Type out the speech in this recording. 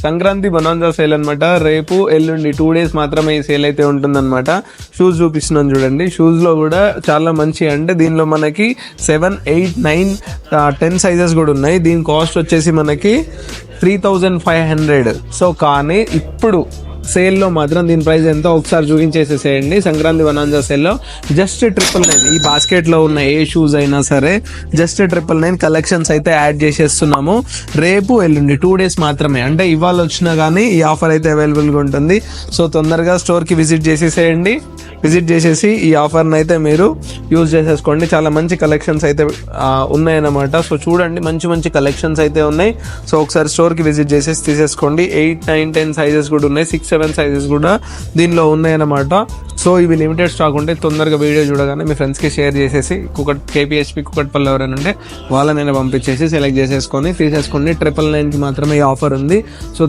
Sankranti బనాంజా sale అనమాట. రేపు ఎల్లుండి 2 days మాత్రమే ఈ సేల్ అయితే ఉంటుందన్నమాట. షూస్ చూపిస్తున్నాను చూడండి. షూస్లో కూడా చాలా మంచి, అంటే దీనిలో మనకి 7, 8, 9, 10 సైజెస్ కూడా ఉన్నాయి. దీని కాస్ట్ వచ్చేసి మనకి 3500. సో కానీ ఇప్పుడు సేల్లో మాత్రం దీని ప్రైస్ ఎంతో ఒకసారి చూపించేసేసేయండి. సంక్రాంతి బనాంజా సేల్లో జస్ట్ 999. ఈ బాస్కెట్లో ఉన్న ఏ షూస్ అయినా సరే జస్ట్ 999 కలెక్షన్స్ అయితే యాడ్ చేసేస్తున్నాము. రేపు ఎల్లుండి 2 days మాత్రమే, అంటే ఇవాళ వచ్చినా కానీ ఈ ఆఫర్ అయితే అవైలబుల్గా ఉంటుంది. సో తొందరగా స్టోర్కి విజిట్ చేసేసేయండి. విజిట్ చేసేసి ఈ ఆఫర్ని అయితే మీరు యూజ్ చేసేసుకోండి. చాలా మంచి కలెక్షన్స్ అయితే ఉన్నాయన్నమాట. సో చూడండి, మంచి మంచి కలెక్షన్స్ అయితే ఉన్నాయి. సో ఒకసారి స్టోర్కి విజిట్ చేసేసి తీసేసుకోండి. 8, 9, 10 సైజెస్ కూడా ఉన్నాయి. 6, 7 సైజెస్ కూడా దీనిలో ఉన్నాయన్నమాట. సో ఇవి లిమిటెడ్ స్టాక్ ఉంటే తొందరగా వీడియో చూడగానే మీ ఫ్రెండ్స్కి షేర్ చేసేసి KPHP కుకట్పల్లి ఎవరైనా ఉంటే వాళ్ళనైనా పంపించేసి సెలెక్ట్ చేసేసుకొని తీసేసుకోండి. 999కి మాత్రమే ఈ ఆఫర్ ఉంది. సో